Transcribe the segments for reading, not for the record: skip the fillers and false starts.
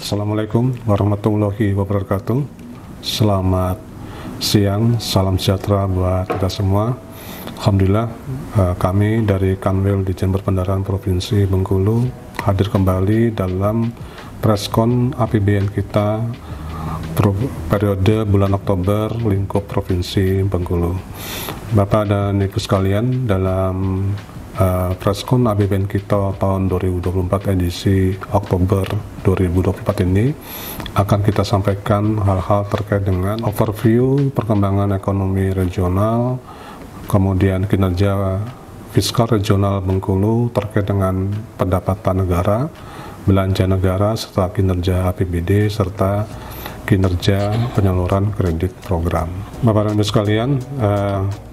Assalamualaikum warahmatullahi wabarakatuh. Selamat siang, salam sejahtera buat kita semua. Alhamdulillah, kami dari Kanwil Ditjen Perbendaharaan Provinsi Bengkulu hadir kembali dalam preskon APBN kita periode bulan Oktober lingkup Provinsi Bengkulu. Bapak dan Ibu sekalian, dalam preskon APBN kita tahun 2024 edisi Oktober 2024 ini akan kita sampaikan hal-hal terkait dengan overview perkembangan ekonomi regional, kemudian kinerja fiskal regional Bengkulu terkait dengan pendapatan negara, belanja negara, serta kinerja APBD, serta kinerja penyaluran kredit program. Bapak dan Ibu sekalian,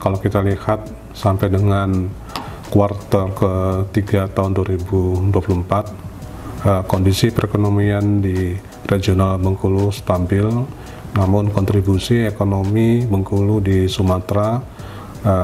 kalau kita lihat sampai dengan kuartal ketiga tahun 2024, kondisi perekonomian di regional Bengkulu stabil, namun kontribusi ekonomi Bengkulu di Sumatera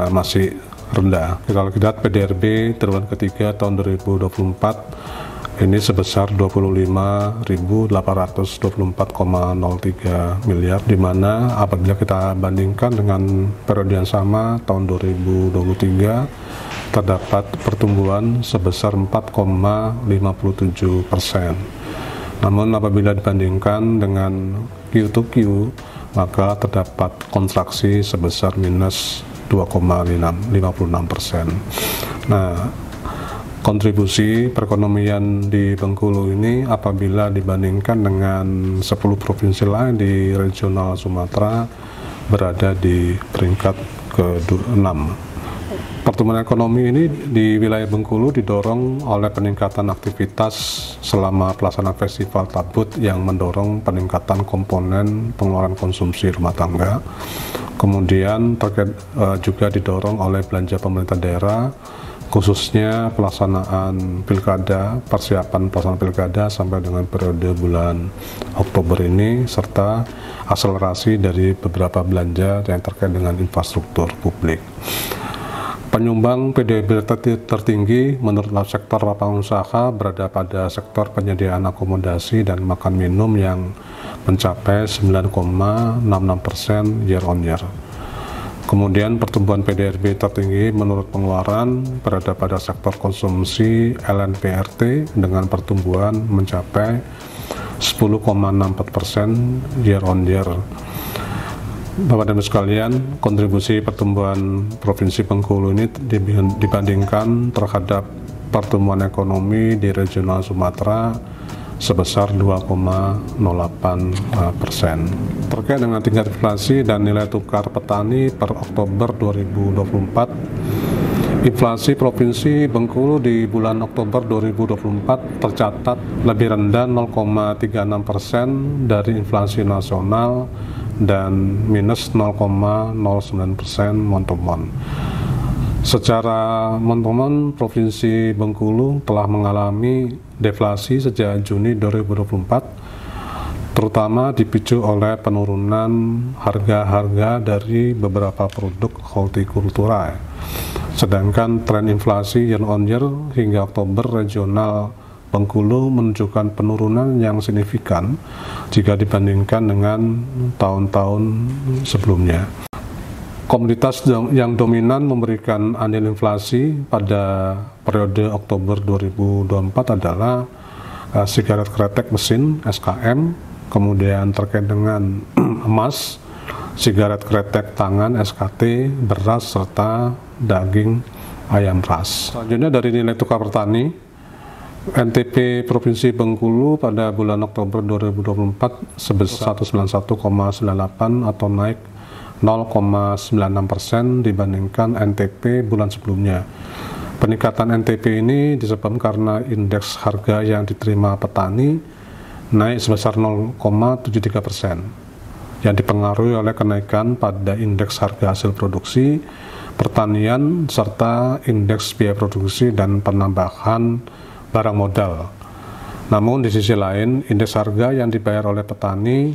masih rendah. Kalau kita lihat PDRB triwulan ketiga tahun 2024 ini sebesar 25.824,03 miliar, di mana apabila kita bandingkan dengan periode yang sama tahun 2023 terdapat pertumbuhan sebesar 4,57%. Namun apabila dibandingkan dengan Q2Q, maka terdapat kontraksi sebesar minus 2,56%. Nah, kontribusi perekonomian di Bengkulu ini apabila dibandingkan dengan 10 provinsi lain di regional Sumatera berada di peringkat ke-6. Pertumbuhan ekonomi ini di wilayah Bengkulu didorong oleh peningkatan aktivitas selama pelaksanaan festival Tabut yang mendorong peningkatan komponen pengeluaran konsumsi rumah tangga. Kemudian juga didorong oleh belanja pemerintah daerah, khususnya pelaksanaan pilkada, persiapan pelaksanaan pilkada sampai dengan periode bulan Oktober ini, serta akselerasi dari beberapa belanja yang terkait dengan infrastruktur publik. Penyumbang PDB tertinggi menurut sektor lapangan usaha berada pada sektor penyediaan akomodasi dan makan minum yang mencapai 9,66% year on year. Kemudian pertumbuhan PDRB tertinggi menurut pengeluaran berada pada sektor konsumsi LNPRT dengan pertumbuhan mencapai 10,64% year on year. Bapak dan Ibu sekalian, kontribusi pertumbuhan Provinsi Bengkulu ini dibandingkan terhadap pertumbuhan ekonomi di regional Sumatera sebesar 2,08%. Terkait dengan tingkat inflasi dan nilai tukar petani per Oktober 2024, inflasi Provinsi Bengkulu di bulan Oktober 2024 tercatat lebih rendah 0,36% dari inflasi nasional dan minus 0,09% month-on-month. Secara month-on-month, Provinsi Bengkulu telah mengalami deflasi sejak Juni 2024, terutama dipicu oleh penurunan harga-harga dari beberapa produk hortikultura. Sedangkan tren inflasi year on year hingga Oktober regional Bengkulu menunjukkan penurunan yang signifikan jika dibandingkan dengan tahun-tahun sebelumnya. Komoditas yang dominan memberikan andil inflasi pada periode Oktober 2024 adalah sigaret kretek mesin (SKM), kemudian terkait dengan emas, sigaret kretek tangan (SKT), beras, serta daging ayam ras. Selanjutnya dari nilai tukar petani, NTP Provinsi Bengkulu pada bulan Oktober 2024 sebesar 191,98 atau naik 0,96% dibandingkan NTP bulan sebelumnya. Peningkatan NTP ini disebabkan karena indeks harga yang diterima petani naik sebesar 0,73%, yang dipengaruhi oleh kenaikan pada indeks harga hasil produksi pertanian serta indeks biaya produksi dan penambahan barang modal. Namun di sisi lain, indeks harga yang dibayar oleh petani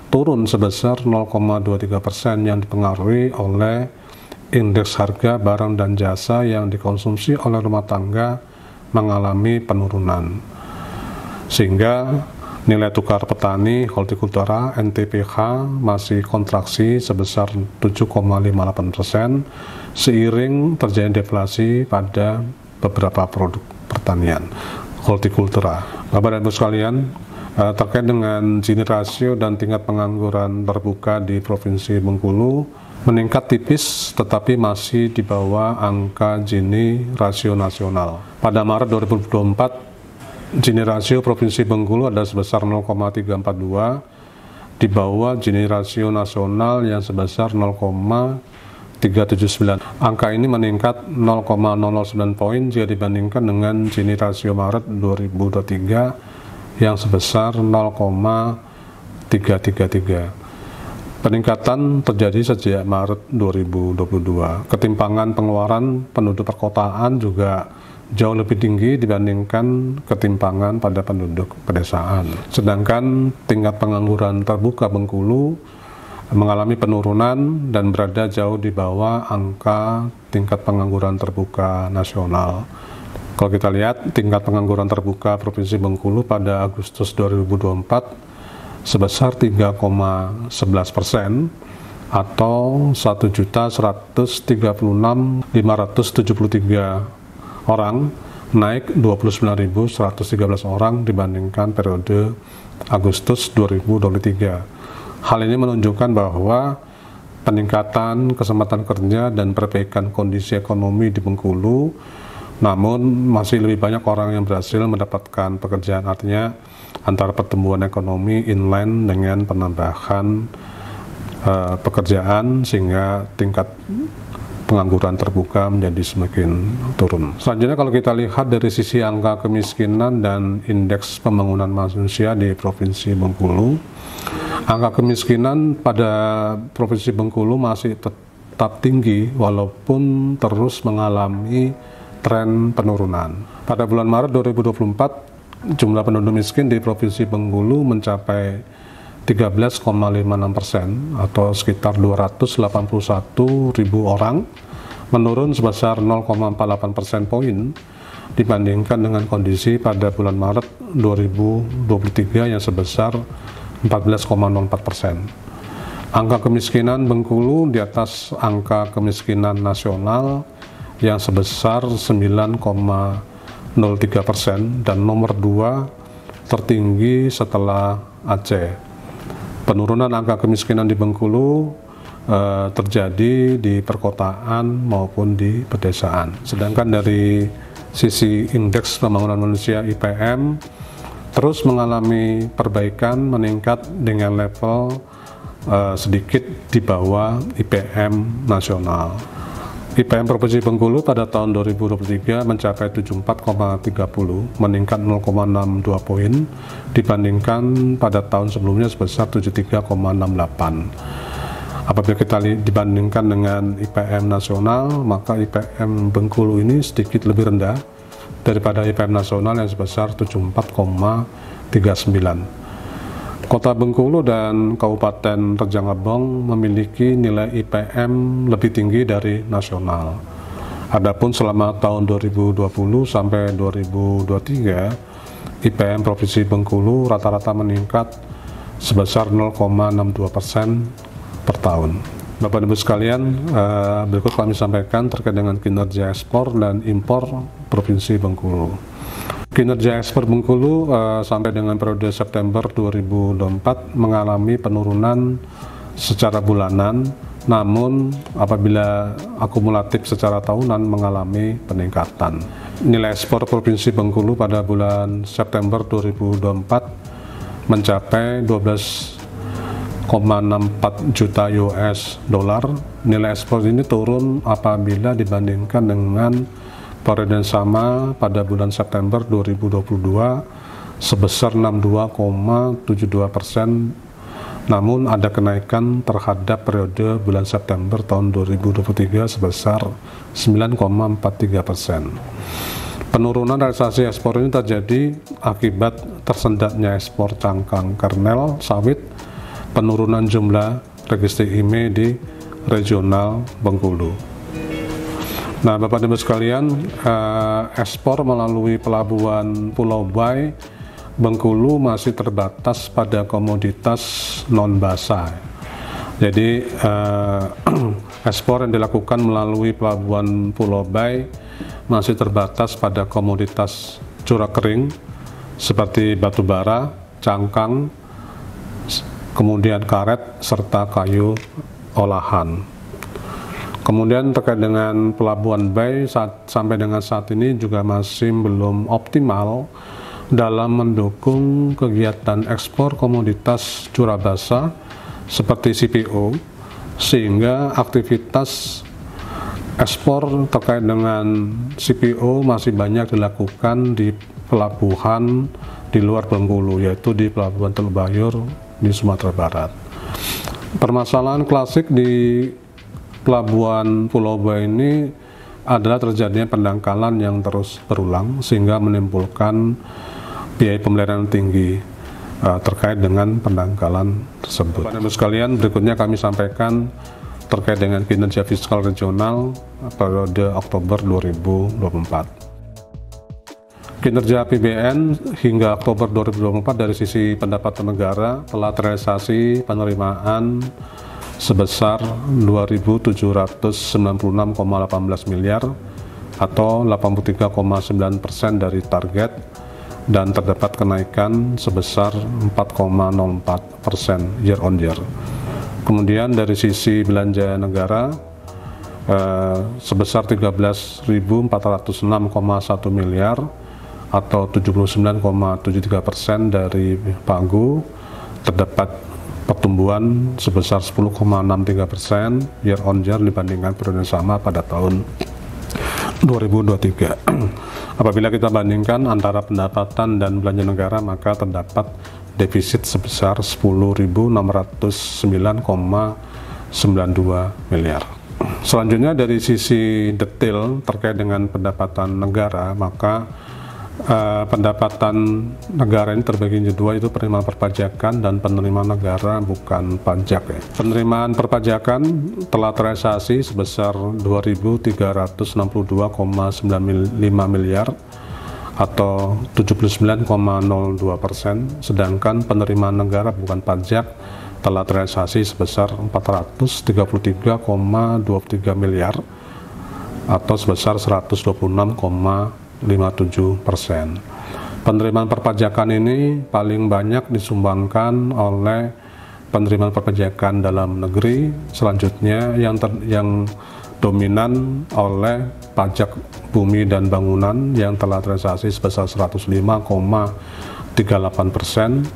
turun sebesar 0,23% yang dipengaruhi oleh indeks harga barang dan jasa yang dikonsumsi oleh rumah tangga mengalami penurunan. Sehingga Nilai tukar petani hortikultura (NTPH) masih kontraksi sebesar 7,58% seiring terjadi deflasi pada beberapa produk pertanian hortikultura. Bapak dan Ibu sekalian, terkait dengan Gini rasio dan tingkat pengangguran terbuka di Provinsi Bengkulu meningkat tipis tetapi masih di bawah angka Gini rasio nasional. Pada Maret 2024, Gini rasio Provinsi Bengkulu ada sebesar 0,342, di bawah Gini rasio nasional yang sebesar 0,379. Angka ini meningkat 0,009 poin jika dibandingkan dengan Gini rasio Maret 2023 yang sebesar 0,333. Peningkatan terjadi sejak Maret 2022. Ketimpangan pengeluaran penduduk perkotaan juga jauh lebih tinggi dibandingkan ketimpangan pada penduduk pedesaan. Sedangkan tingkat pengangguran terbuka Bengkulu mengalami penurunan dan berada jauh di bawah angka tingkat pengangguran terbuka nasional. Kalau kita lihat tingkat pengangguran terbuka Provinsi Bengkulu pada Agustus 2024 sebesar 3,11% atau 1.136.573 orang, naik 29.113 orang dibandingkan periode Agustus 2023. Hal ini menunjukkan bahwa peningkatan kesempatan kerja dan perbaikan kondisi ekonomi di Bengkulu, namun masih lebih banyak orang yang berhasil mendapatkan pekerjaan. Artinya antara pertumbuhan ekonomi inline dengan penambahan pekerjaan sehingga tingkat pengangguran terbuka menjadi semakin turun. Selanjutnya kalau kita lihat dari sisi angka kemiskinan dan indeks pembangunan manusia di Provinsi Bengkulu, angka kemiskinan pada Provinsi Bengkulu masih tetap tinggi walaupun terus mengalami tren penurunan. Pada bulan Maret 2024, jumlah penduduk miskin di Provinsi Bengkulu mencapai 13,56% atau sekitar 281.000 orang, menurun sebesar 0,48% poin dibandingkan dengan kondisi pada bulan Maret 2023 yang sebesar 14,04%. Angka kemiskinan Bengkulu di atas angka kemiskinan nasional yang sebesar 9,03% dan nomor 2 tertinggi setelah Aceh. Penurunan angka kemiskinan di Bengkulu terjadi di perkotaan maupun di pedesaan. Sedangkan dari sisi indeks pembangunan manusia IPM terus mengalami perbaikan, meningkat dengan level sedikit di bawah IPM nasional. IPM Provinsi Bengkulu pada tahun 2023 mencapai 74,30, meningkat 0,62 poin dibandingkan pada tahun sebelumnya sebesar 73,68. Apabila kita dibandingkan dengan IPM nasional, maka IPM Bengkulu ini sedikit lebih rendah daripada IPM nasional yang sebesar 74,39. Kota Bengkulu dan Kabupaten Rejang Lebong memiliki nilai IPM lebih tinggi dari nasional. Adapun selama tahun 2020 sampai 2023, IPM Provinsi Bengkulu rata-rata meningkat sebesar 0,62% per tahun. Bapak Ibu sekalian, berikut kami sampaikan terkait dengan kinerja ekspor dan impor Provinsi Bengkulu. Kinerja ekspor Bengkulu sampai dengan periode September 2024 mengalami penurunan secara bulanan, namun apabila akumulatif secara tahunan mengalami peningkatan. Nilai ekspor Provinsi Bengkulu pada bulan September 2024 mencapai 12,64 juta US dollar. Nilai ekspor ini turun apabila dibandingkan dengan periode yang sama pada bulan September 2022 sebesar 62,72%, namun ada kenaikan terhadap periode bulan September tahun 2023 sebesar 9,43%. Penurunan realisasi ekspor ini terjadi akibat tersendatnya ekspor cangkang kernel sawit, penurunan jumlah register IMEI di regional Bengkulu. Nah, Bapak Ibu sekalian, ekspor melalui pelabuhan Pulau Bae Bengkulu masih terbatas pada komoditas non-basah. Jadi ekspor yang dilakukan melalui Pelabuhan Pulau Bayi masih terbatas pada komoditas curah kering seperti batu bara, cangkang, kemudian karet, serta kayu olahan. Kemudian terkait dengan Pelabuhan Bayi sampai dengan saat ini juga masih belum optimal dalam mendukung kegiatan ekspor komoditas curah basah seperti CPO, sehingga aktivitas ekspor terkait dengan CPO masih banyak dilakukan di pelabuhan di luar Bengkulu, yaitu di Pelabuhan Teluk Bayur di Sumatera Barat. Permasalahan klasik di Pelabuhan Pulau Bayi ini adalah terjadinya pendangkalan yang terus berulang sehingga menimbulkan biaya pemeliharaan tinggi terkait dengan pendangkalan tersebut. Bapak Ibu sekalian, berikutnya kami sampaikan terkait dengan kinerja fiskal regional periode Oktober 2024. Kinerja APBN hingga Oktober 2024 dari sisi pendapatan negara telah terrealisasi penerimaan sebesar 2.796,18 miliar atau 83,9% dari target, dan terdapat kenaikan sebesar 4,04% year on year. Kemudian dari sisi belanja negara sebesar 13.406,1 miliar atau 79,73% dari pagu, terdapat pertumbuhan sebesar 10,63% year on year dibandingkan periode sama pada tahun 2023. Apabila kita bandingkan antara pendapatan dan belanja negara, maka terdapat defisit sebesar 10.609,92 miliar. Selanjutnya dari sisi detail terkait dengan pendapatan negara, maka pendapatan negara ini terbagi menjadi dua, itu penerimaan perpajakan dan penerimaan negara bukan pajak. Penerimaan perpajakan telah terrealisasi sebesar 2.362,95 miliar atau 79,02%, sedangkan penerimaan negara bukan pajak telah terrealisasi sebesar 433,23 miliar atau sebesar 126,57%. Penerimaan perpajakan ini paling banyak disumbangkan oleh penerimaan perpajakan dalam negeri, selanjutnya yang dominan oleh pajak bumi dan bangunan yang telah terrealisasi sebesar 105,38%.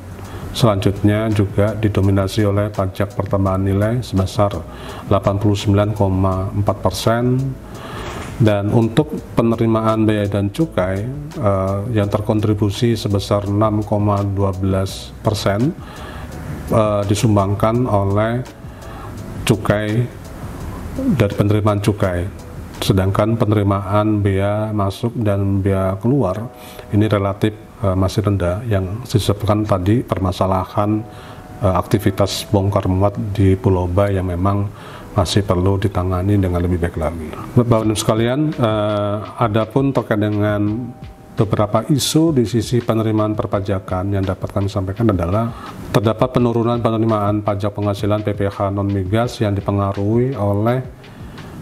Selanjutnya juga didominasi oleh pajak pertambahan nilai sebesar 89,4%. Dan untuk penerimaan bea dan cukai yang terkontribusi sebesar 6,12% disumbangkan oleh cukai dari penerimaan cukai, sedangkan penerimaan bea masuk dan bea keluar ini relatif masih rendah, yang disebabkan tadi permasalahan aktivitas bongkar muat di Pulau Bayi yang memang masih perlu ditangani dengan lebih baik lagi. Bapak Ibu sekalian, adapun terkait dengan beberapa isu di sisi penerimaan perpajakan yang dapat kami sampaikan adalah terdapat penurunan penerimaan pajak penghasilan PPH non-migas yang dipengaruhi oleh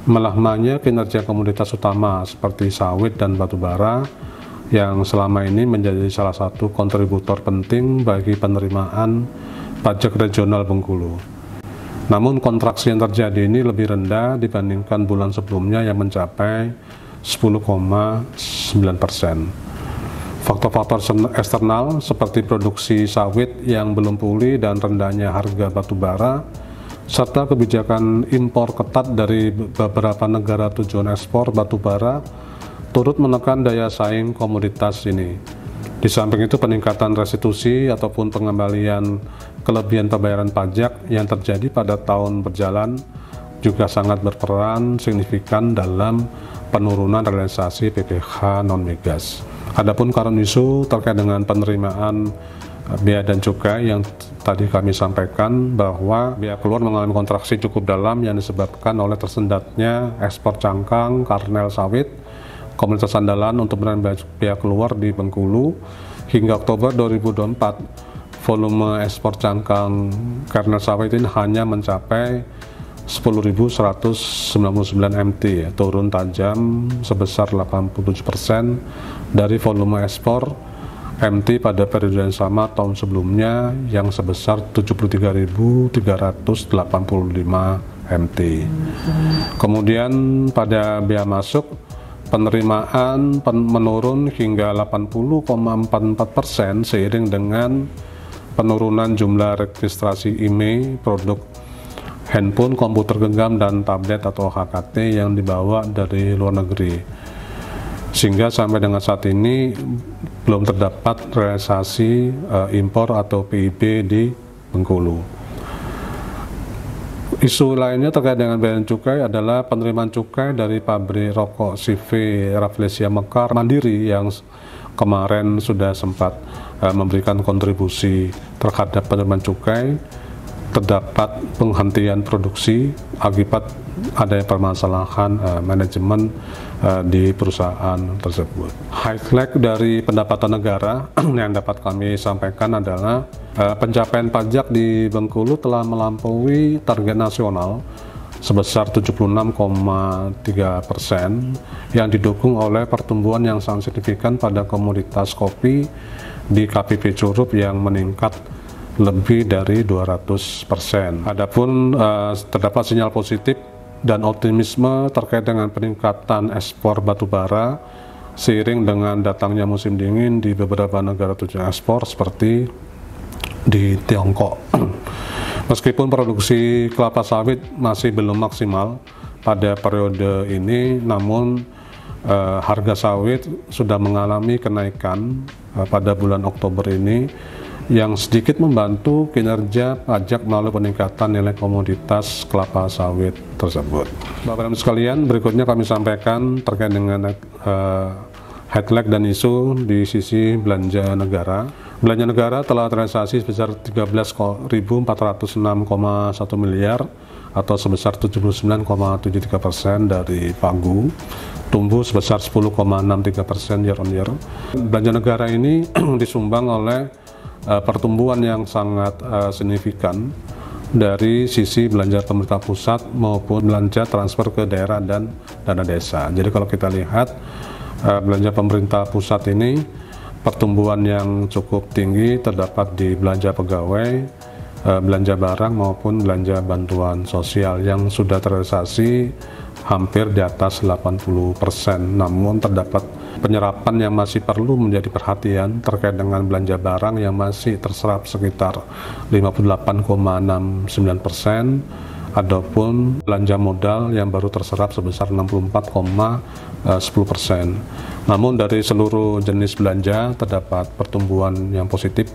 melemahnya kinerja komoditas utama seperti sawit dan batu bara yang selama ini menjadi salah satu kontributor penting bagi penerimaan pajak regional Bengkulu. Namun kontraksi yang terjadi ini lebih rendah dibandingkan bulan sebelumnya yang mencapai 10,9%. Faktor-faktor eksternal seperti produksi sawit yang belum pulih dan rendahnya harga batu bara, serta kebijakan impor ketat dari beberapa negara tujuan ekspor batu bara turut menekan daya saing komoditas ini. Di samping itu, peningkatan restitusi ataupun pengembalian kelebihan pembayaran pajak yang terjadi pada tahun berjalan juga sangat berperan signifikan dalam penurunan realisasi PPH non-migas. Adapun current isu terkait dengan penerimaan bea dan cukai yang tadi kami sampaikan bahwa bea keluar mengalami kontraksi cukup dalam yang disebabkan oleh tersendatnya ekspor cangkang, karnel sawit, komoditas andalan untuk penerimaan bea keluar di Bengkulu hingga Oktober 2024, volume ekspor cangkang kernel sawit ini hanya mencapai 10.199 MT, turun tajam sebesar 87% dari volume ekspor MT pada periode yang sama tahun sebelumnya yang sebesar 73.385 MT. Kemudian pada bea masuk, penerimaan menurun hingga 80,44% seiring dengan penurunan jumlah registrasi IMEI produk handphone, komputer genggam, dan tablet atau HKT yang dibawa dari luar negeri. Sehingga sampai dengan saat ini belum terdapat realisasi impor atau PIB di Bengkulu. Isu lainnya terkait dengan bea cukai adalah penerimaan cukai dari pabrik rokok CV Rafflesia Mekar Mandiri yang kemarin sudah sempat memberikan kontribusi terhadap penerimaan cukai. Terdapat penghentian produksi akibat adanya permasalahan manajemen di perusahaan tersebut. Highlight dari pendapatan negara yang dapat kami sampaikan adalah pencapaian pajak di Bengkulu telah melampaui target nasional sebesar 76,3% yang didukung oleh pertumbuhan yang sangat signifikan pada komoditas kopi di KPP Curup yang meningkat lebih dari 200%. Adapun terdapat sinyal positif dan optimisme terkait dengan peningkatan ekspor batubara seiring dengan datangnya musim dingin di beberapa negara tujuan ekspor seperti di Tiongkok. Meskipun produksi kelapa sawit masih belum maksimal pada periode ini, namun harga sawit sudah mengalami kenaikan pada bulan Oktober ini yang sedikit membantu kinerja pajak melalui peningkatan nilai komoditas kelapa sawit tersebut. Bapak dan sekalian, berikutnya kami sampaikan terkait dengan headline dan isu di sisi belanja negara. Belanja negara telah terrealisasi sebesar 13.406,1 miliar atau sebesar 79,73% dari pagu, tumbuh sebesar 10,63% year on year. Belanja negara ini disumbang oleh pertumbuhan yang sangat signifikan dari sisi belanja pemerintah pusat maupun belanja transfer ke daerah dan dana desa. Jadi kalau kita lihat belanja pemerintah pusat ini pertumbuhan yang cukup tinggi terdapat di belanja pegawai, belanja barang maupun belanja bantuan sosial yang sudah terrealisasi hampir di atas 80%. Namun terdapat penyerapan yang masih perlu menjadi perhatian terkait dengan belanja barang yang masih terserap sekitar 58,69%, adapun belanja modal yang baru terserap sebesar 64,10%. Namun dari seluruh jenis belanja terdapat pertumbuhan yang positif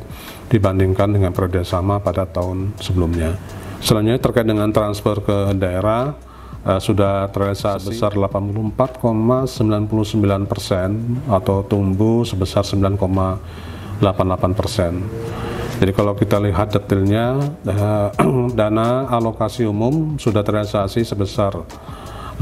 dibandingkan dengan periode sama pada tahun sebelumnya. Selanjutnya terkait dengan transfer ke daerah, sudah terrealisasi sebesar 84,99% atau tumbuh sebesar 9,88%. Jadi kalau kita lihat detailnya, dana alokasi umum sudah terrealisasi sebesar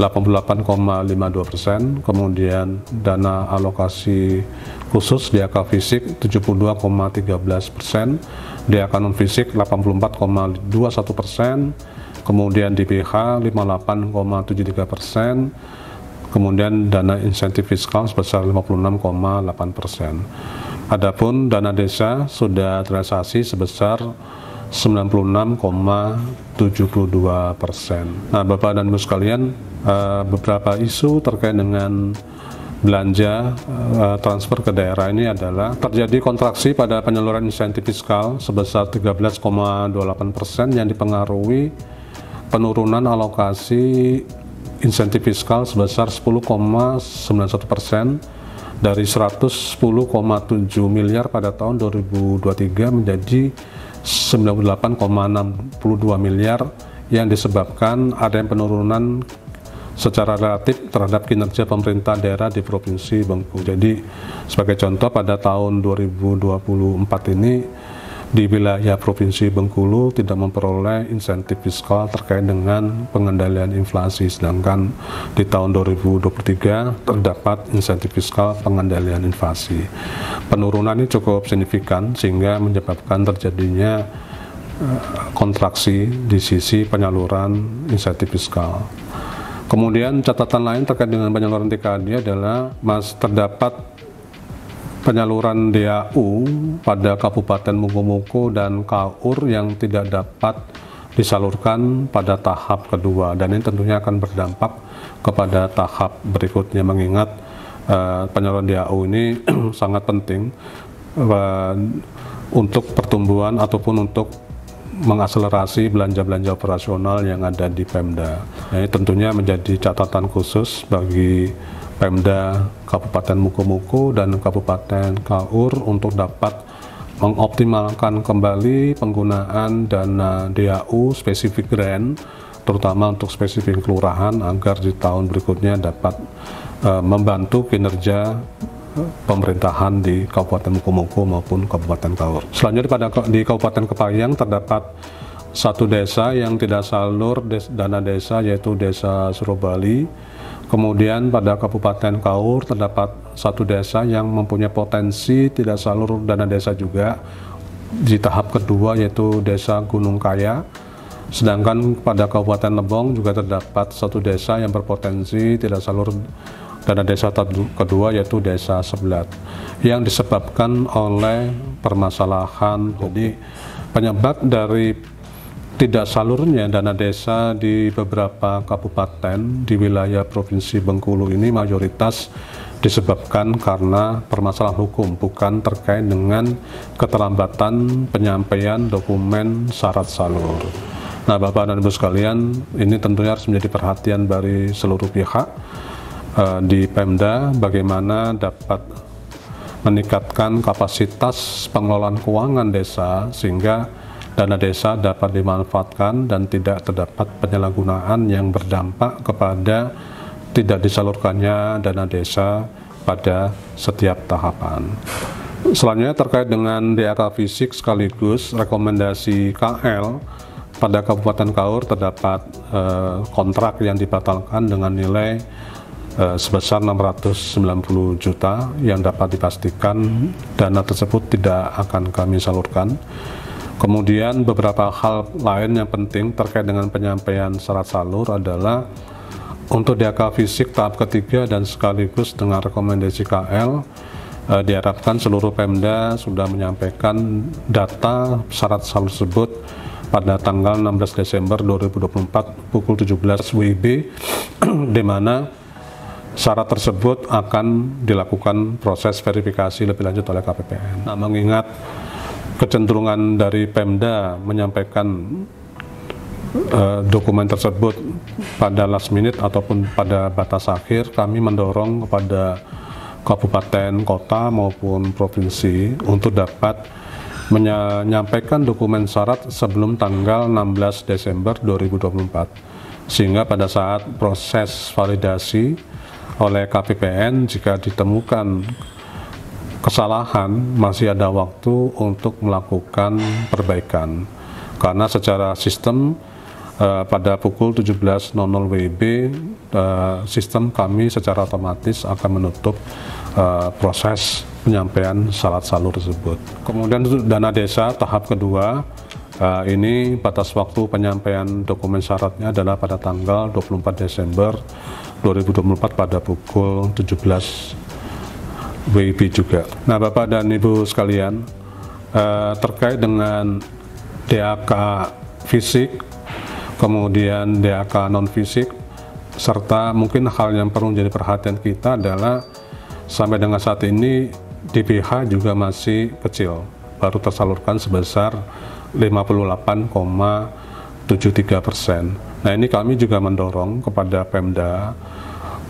88,52%, kemudian dana alokasi khusus di AK fisik 72,13%, di AK non fisik 84,21%, kemudian di PH 58,73%, kemudian dana insentif fiskal sebesar 56,8%. Adapun dana desa sudah terrealisasi sebesar 96,72%. Nah, Bapak dan Ibu sekalian, beberapa isu terkait dengan belanja transfer ke daerah ini adalah terjadi kontraksi pada penyaluran insentif fiskal sebesar 13,28% yang dipengaruhi penurunan alokasi insentif fiskal sebesar 10,91% dari 110,7 miliar pada tahun 2023 menjadi 98,62 miliar yang disebabkan adanya penurunan secara relatif terhadap kinerja pemerintah daerah di Provinsi Bengkulu. Jadi sebagai contoh pada tahun 2024 ini di wilayah Provinsi Bengkulu tidak memperoleh insentif fiskal terkait dengan pengendalian inflasi, sedangkan di tahun 2023 terdapat insentif fiskal pengendalian inflasi. Penurunan ini cukup signifikan sehingga menyebabkan terjadinya kontraksi di sisi penyaluran insentif fiskal. Kemudian catatan lain terkait dengan penyaluran TKD adalah terdapat penyaluran DAU pada Kabupaten Mukomuko dan KAUR yang tidak dapat disalurkan pada tahap kedua, dan ini tentunya akan berdampak kepada tahap berikutnya, mengingat penyaluran DAU ini sangat penting untuk pertumbuhan ataupun untuk mengakselerasi belanja-belanja operasional yang ada di Pemda. Nah, ini tentunya menjadi catatan khusus bagi Pemda Kabupaten Mukomuko dan Kabupaten KAUR untuk dapat mengoptimalkan kembali penggunaan dana DAU spesifik grant, terutama untuk spesifik kelurahan, agar di tahun berikutnya dapat membantu kinerja pemerintahan di Kabupaten Mukomuko maupun Kabupaten KAUR. Selanjutnya di Kabupaten Kepayang terdapat satu desa yang tidak salur dana desa, yaitu Desa Surobali. Kemudian pada Kabupaten KAUR terdapat satu desa yang mempunyai potensi tidak salur dana desa juga di tahap kedua, yaitu Desa Gunung Kaya. Sedangkan pada Kabupaten Lebong juga terdapat satu desa yang berpotensi tidak salur dana desa kedua, yaitu Desa Sebelat, yang disebabkan oleh permasalahan. Jadi penyebab dari tidak salurnya dana desa di beberapa kabupaten di wilayah Provinsi Bengkulu ini mayoritas disebabkan karena permasalahan hukum, bukan terkait dengan keterlambatan penyampaian dokumen syarat salur. Nah, Bapak dan Ibu sekalian, ini tentunya harus menjadi perhatian dari seluruh pihak di Pemda, bagaimana dapat meningkatkan kapasitas pengelolaan keuangan desa sehingga dana desa dapat dimanfaatkan dan tidak terdapat penyalahgunaan yang berdampak kepada tidak disalurkannya dana desa pada setiap tahapan. Selanjutnya terkait dengan DAK fisik sekaligus rekomendasi KL, pada Kabupaten KAUR terdapat kontrak yang dibatalkan dengan nilai sebesar 690 juta yang dapat dipastikan dana tersebut tidak akan kami salurkan. Kemudian beberapa hal lain yang penting terkait dengan penyampaian syarat salur adalah untuk DAK fisik tahap ketiga dan sekaligus dengan rekomendasi KL, diharapkan seluruh Pemda sudah menyampaikan data syarat salur tersebut pada tanggal 16 Desember 2024 pukul 17 WIB, di mana syarat tersebut akan dilakukan proses verifikasi lebih lanjut oleh KPPN. Nah, mengingat kecenderungan dari Pemda menyampaikan dokumen tersebut pada last minute ataupun pada batas akhir, kami mendorong kepada kabupaten, kota maupun provinsi untuk dapat menyampaikan dokumen syarat sebelum tanggal 16 Desember 2024, sehingga pada saat proses validasi oleh KPPN jika ditemukan kesalahan masih ada waktu untuk melakukan perbaikan, karena secara sistem pada pukul 17.00 WIB sistem kami secara otomatis akan menutup proses penyampaian syarat salur tersebut. Kemudian untuk dana desa tahap kedua, ini batas waktu penyampaian dokumen syaratnya adalah pada tanggal 24 Desember 2024 pada pukul 17 WIB juga. Nah, Bapak dan Ibu sekalian, terkait dengan DAK fisik, kemudian DAK non fisik, serta mungkin hal yang perlu menjadi perhatian kita adalah sampai dengan saat ini DPH juga masih kecil, baru tersalurkan sebesar 58,73%. Nah, ini kami juga mendorong kepada Pemda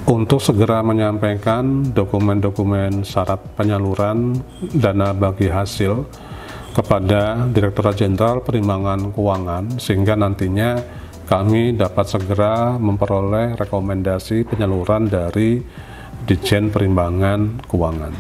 untuk segera menyampaikan dokumen-dokumen syarat penyaluran dana bagi hasil kepada Direktorat Jenderal Perimbangan Keuangan, sehingga nantinya kami dapat segera memperoleh rekomendasi penyaluran dari Ditjen Perimbangan Keuangan.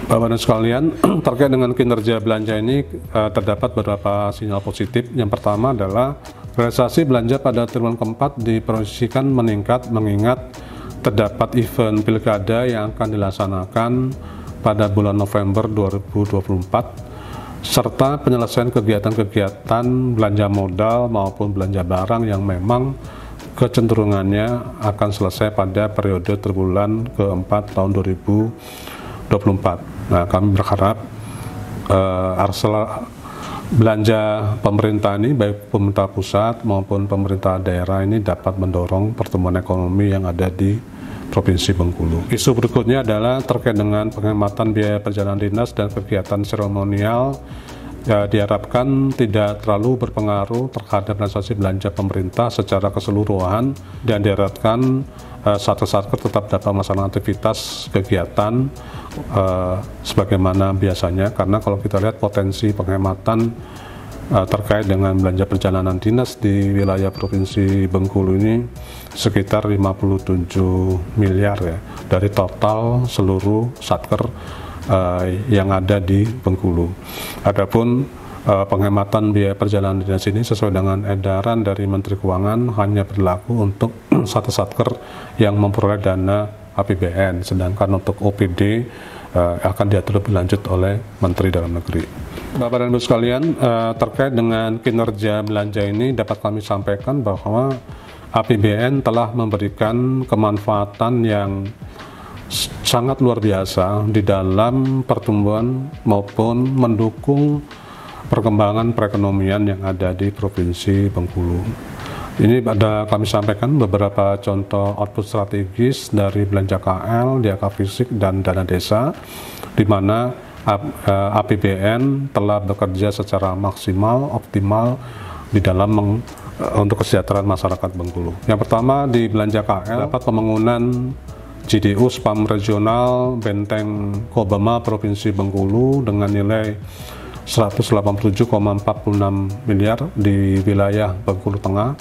Bapak dan sekalian, terkait dengan kinerja belanja ini terdapat beberapa sinyal positif. Yang pertama adalah realisasi belanja pada triwulan keempat diproyeksikan meningkat mengingat terdapat event pilkada yang akan dilaksanakan pada bulan November 2024 serta penyelesaian kegiatan-kegiatan belanja modal maupun belanja barang yang memang kecenderungannya akan selesai pada periode triwulan keempat tahun 2024. Nah, kami berharap belanja pemerintah ini, baik pemerintah pusat maupun pemerintah daerah ini dapat mendorong pertumbuhan ekonomi yang ada di Provinsi Bengkulu. Isu berikutnya adalah terkait dengan penghematan biaya perjalanan dinas dan kegiatan seremonial. Diharapkan tidak terlalu berpengaruh terhadap realisasi belanja pemerintah secara keseluruhan dan diharapkan satker tetap dapat melaksanakan aktivitas kegiatan sebagaimana biasanya, karena kalau kita lihat potensi penghematan terkait dengan belanja perjalanan dinas di wilayah Provinsi Bengkulu ini sekitar 57 miliar ya dari total seluruh satker yang ada di Bengkulu. Adapun penghematan biaya perjalanan dinas ini sesuai dengan edaran dari Menteri Keuangan hanya berlaku untuk satu satker yang memperoleh dana APBN, sedangkan untuk OPD akan diatur lebih lanjut oleh Menteri Dalam Negeri. Bapak dan Ibu sekalian, terkait dengan kinerja belanja ini dapat kami sampaikan bahwa APBN telah memberikan kemanfaatan yang sangat luar biasa di dalam pertumbuhan maupun mendukung perkembangan perekonomian yang ada di Provinsi Bengkulu. Ini kami sampaikan beberapa contoh output strategis dari belanja KL, DAK fisik, dan dana desa, di mana APBN telah bekerja secara maksimal, optimal di dalam untuk kesejahteraan masyarakat Bengkulu. Yang pertama di belanja KL, dapat pembangunan JDU Spam Regional Benteng Kobama Provinsi Bengkulu dengan nilai 187,46 miliar di wilayah Bengkulu Tengah.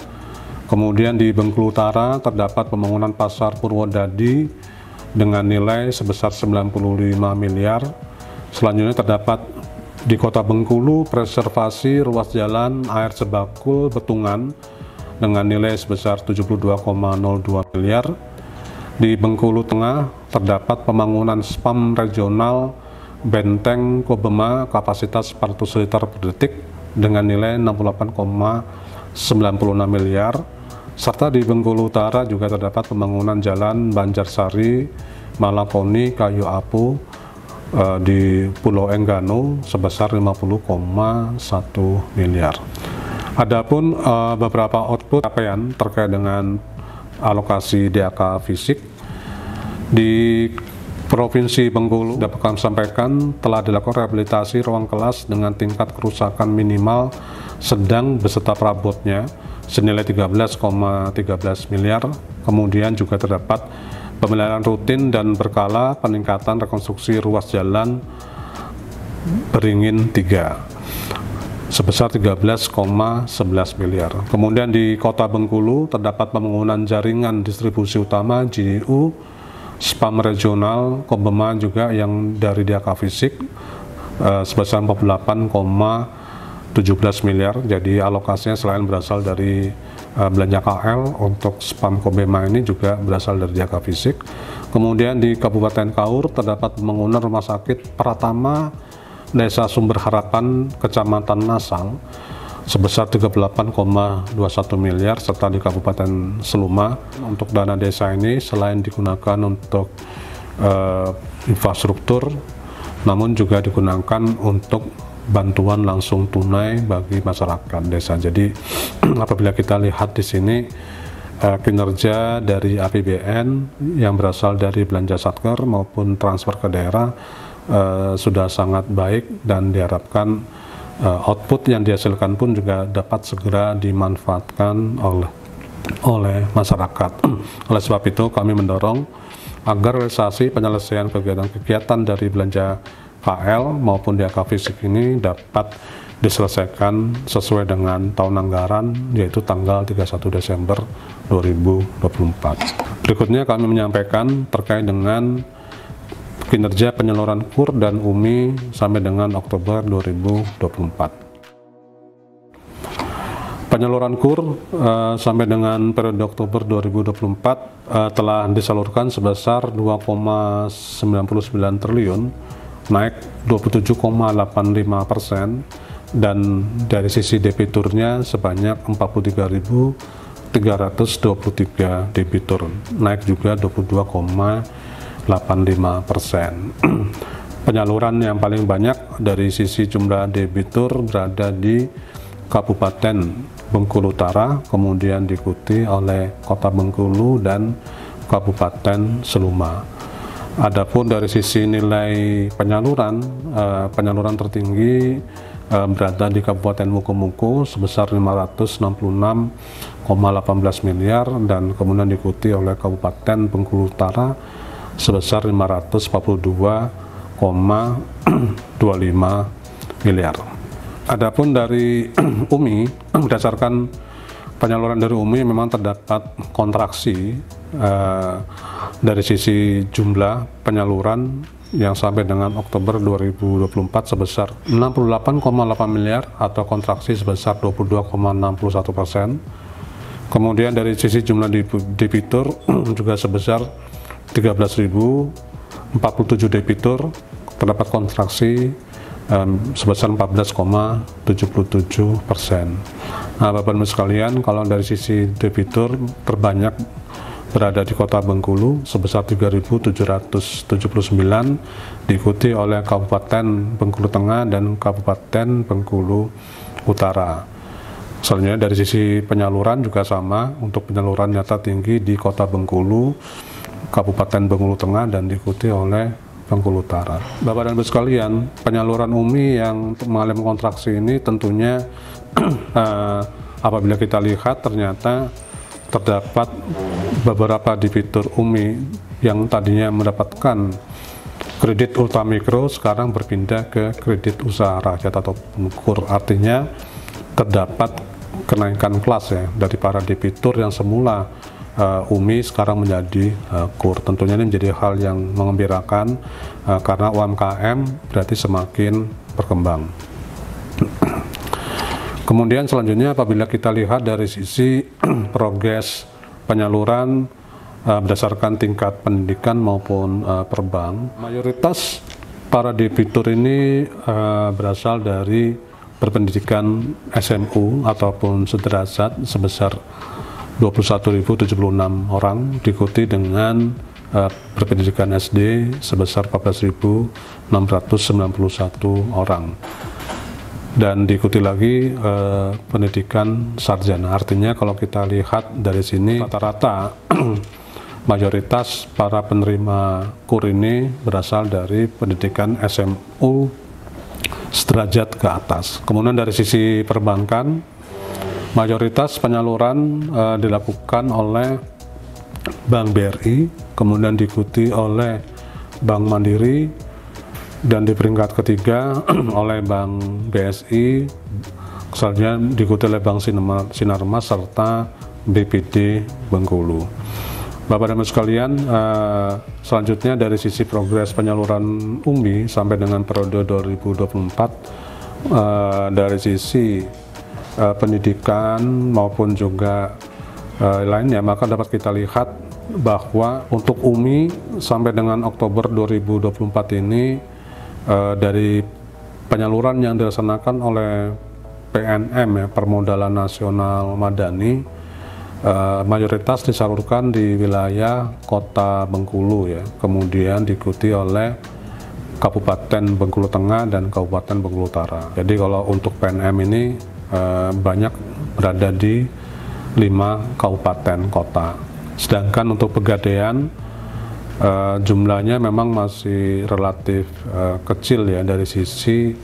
Kemudian di Bengkulu Utara terdapat pembangunan Pasar Purwodadi dengan nilai sebesar 95 miliar. Selanjutnya terdapat di Kota Bengkulu preservasi ruas jalan air Sebakul Betungan dengan nilai sebesar 72,02 miliar. Di Bengkulu Tengah terdapat pembangunan spam regional Benteng Kobema kapasitas 400 liter per detik dengan nilai 68,96 miliar. Serta di Bengkulu Utara juga terdapat pembangunan jalan Banjarsari, Malakoni, Kayu Apu di Pulau Enggano sebesar 50,1 miliar. Adapun beberapa output capaian terkait dengan alokasi DAK fisik di Provinsi Bengkulu dapat kami sampaikan telah dilakukan rehabilitasi ruang kelas dengan tingkat kerusakan minimal sedang beserta perabotnya senilai 13,13 miliar. Kemudian juga terdapat pemeliharaan rutin dan berkala peningkatan rekonstruksi ruas jalan Beringin 3 sebesar 13,11 miliar. Kemudian di Kota Bengkulu terdapat pembangunan jaringan distribusi utama JDU Spam Regional Kobema juga yang dari DAK fisik sebesar 48,17 miliar. Jadi alokasinya selain berasal dari belanja KL, untuk Spam Kobema ini juga berasal dari DAK fisik. Kemudian di Kabupaten Kaur terdapat pembangunan rumah sakit Pratama Desa Sumber Harapan Kecamatan Nasang sebesar 38,21 miliar, serta di Kabupaten Seluma. Untuk dana desa ini selain digunakan untuk infrastruktur, namun juga digunakan untuk bantuan langsung tunai bagi masyarakat desa. Jadi apabila kita lihat di sini kinerja dari APBN yang berasal dari belanja satker maupun transfer ke daerah sudah sangat baik, dan diharapkan output yang dihasilkan pun juga dapat segera dimanfaatkan oleh masyarakat. Oleh sebab itu kami mendorong agar realisasi penyelesaian kegiatan-kegiatan dari belanja KL maupun DAK fisik ini dapat diselesaikan sesuai dengan tahun anggaran, yaitu tanggal 31 Desember 2024. Berikutnya kami menyampaikan terkait dengan kinerja penyaluran KUR dan UMI sampai dengan Oktober 2024. Penyaluran KUR sampai dengan periode Oktober 2024 telah disalurkan sebesar 2,99 triliun, naik 27,85%, dan dari sisi debiturnya sebanyak 43.323 debitur, naik juga 22,85%. Penyaluran yang paling banyak dari sisi jumlah debitur berada di Kabupaten Bengkulu Utara, kemudian diikuti oleh Kota Bengkulu dan Kabupaten Seluma. Adapun dari sisi nilai penyaluran, penyaluran tertinggi berada di Kabupaten Mukomuko sebesar 566,18 miliar, dan kemudian diikuti oleh Kabupaten Bengkulu Utara sebesar 542,25 miliar. Adapun dari UMI, berdasarkan penyaluran dari UMI memang terdapat kontraksi dari sisi jumlah penyaluran yang sampai dengan Oktober 2024 sebesar 68,8 miliar atau kontraksi sebesar 22,61%. Kemudian dari sisi jumlah debitur juga sebesar 13.047 debitur, terdapat kontraksi sebesar 14,77%. Nah, Bapak Ibu sekalian, kalau dari sisi debitur terbanyak berada di Kota Bengkulu sebesar 3.779, diikuti oleh Kabupaten Bengkulu Tengah dan Kabupaten Bengkulu Utara. Selanjutnya dari sisi penyaluran juga sama, untuk penyaluran nyata tinggi di Kota Bengkulu, Kabupaten Bengkulu Tengah, dan diikuti oleh Bengkulu Utara. Bapak dan Ibu sekalian, penyaluran UMI yang mengalami kontraksi ini tentunya apabila kita lihat ternyata terdapat beberapa debitur UMI yang tadinya mendapatkan kredit ultramikro sekarang berpindah ke kredit usaha rakyat atau KUR. Artinya terdapat kenaikan kelas ya dari para debitur yang semula UMI sekarang menjadi KUR. Tentunya ini menjadi hal yang mengembirakan karena UMKM berarti semakin berkembang. Kemudian selanjutnya apabila kita lihat dari sisi progres penyaluran berdasarkan tingkat pendidikan maupun perbank, mayoritas para debitur ini berasal dari berpendidikan SMU ataupun sederajat sebesar 21.076 orang, diikuti dengan berpendidikan SD sebesar 14.691 orang, dan diikuti lagi pendidikan sarjana. Artinya kalau kita lihat dari sini rata-rata mayoritas para penerima KUR ini berasal dari pendidikan SMU sederajat ke atas. Kemudian dari sisi perbankan, mayoritas penyaluran dilakukan oleh Bank BRI, kemudian diikuti oleh Bank Mandiri, dan di peringkat ketiga oleh Bank BSI, selanjutnya diikuti oleh Bank Sinarmas serta BPD Bengkulu. Bapak dan Ibu sekalian, selanjutnya dari sisi progres penyaluran UMI sampai dengan periode 2024, dari sisi pendidikan maupun juga lainnya, maka dapat kita lihat bahwa untuk UMI sampai dengan Oktober 2024 ini dari penyaluran yang dilaksanakan oleh PNM ya, Permodalan Nasional Madani, mayoritas disalurkan di wilayah Kota Bengkulu ya, kemudian diikuti oleh Kabupaten Bengkulu Tengah dan Kabupaten Bengkulu Utara. Jadi kalau untuk PNM ini banyak berada di 5 kabupaten kota. Sedangkan untuk Pegadaian jumlahnya memang masih relatif kecil ya dari sisi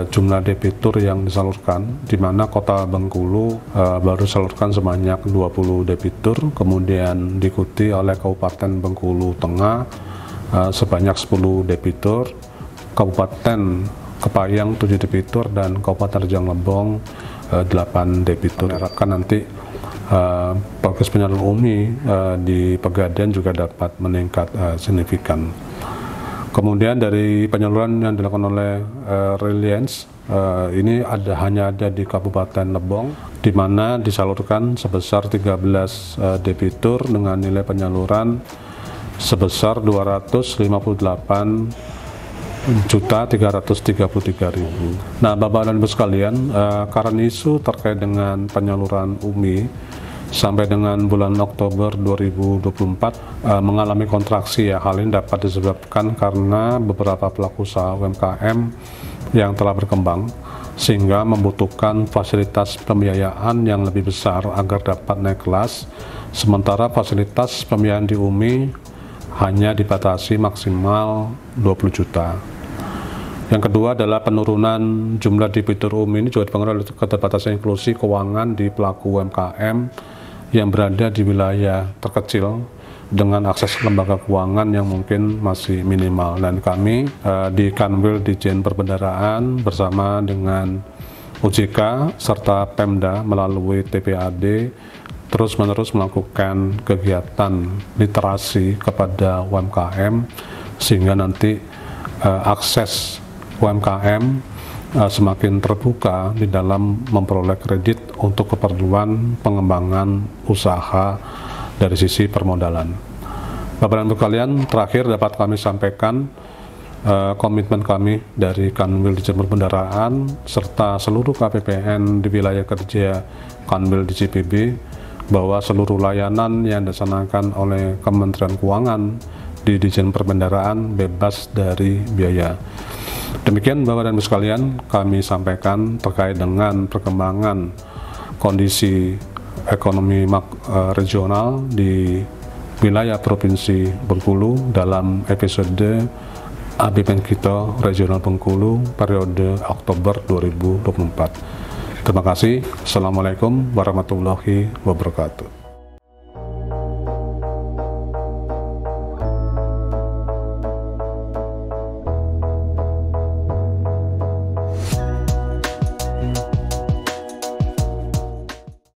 jumlah debitur yang disalurkan, di mana Kota Bengkulu baru disalurkan sebanyak 20 debitur, kemudian diikuti oleh Kabupaten Bengkulu Tengah sebanyak 10 debitur, Kabupaten Kepayang 7 debitur, dan Kabupaten Rejang Lebong 8 debitur. Diharapkan nanti progres penyaluran UMI di Pegadaian juga dapat meningkat signifikan. Kemudian dari penyaluran yang dilakukan oleh Reliance, ini hanya ada di Kabupaten Lebong, di mana disalurkan sebesar 13 debitur dengan nilai penyaluran sebesar 258.333.000. Nah, Bapak dan Ibu sekalian, karena isu terkait dengan penyaluran UMI sampai dengan bulan Oktober 2024 mengalami kontraksi, ya. Hal ini dapat disebabkan karena beberapa pelaku usaha UMKM yang telah berkembang sehingga membutuhkan fasilitas pembiayaan yang lebih besar agar dapat naik kelas, sementara fasilitas pembiayaan di UMI hanya dibatasi maksimal 20 juta. Yang kedua adalah penurunan jumlah debitur UMI ini juga dipengaruhi oleh keterbatasan inklusi keuangan di pelaku UMKM yang berada di wilayah terkecil dengan akses lembaga keuangan yang mungkin masih minimal. Dan kami di Kanwil Ditjen Perbendaharaan bersama dengan OJK serta Pemda melalui TPAD terus-menerus melakukan kegiatan literasi kepada UMKM sehingga nanti akses UMKM semakin terbuka di dalam memperoleh kredit untuk keperluan pengembangan usaha dari sisi permodalan. Bapak dan Ibu sekalian, terakhir dapat kami sampaikan komitmen kami dari Kanwil Ditjen Perbendaharaan serta seluruh KPPN di wilayah kerja Kanwil DJPB bahwa seluruh layanan yang dilaksanakan oleh Kementerian Keuangan di Ditjen Perbendaharaan bebas dari biaya. Demikian Bapak dan Ibu sekalian, kami sampaikan terkait dengan perkembangan kondisi ekonomi regional di wilayah Provinsi Bengkulu dalam episode APBN kita Regional Bengkulu periode Oktober 2024. Terima kasih. Assalamualaikum warahmatullahi wabarakatuh.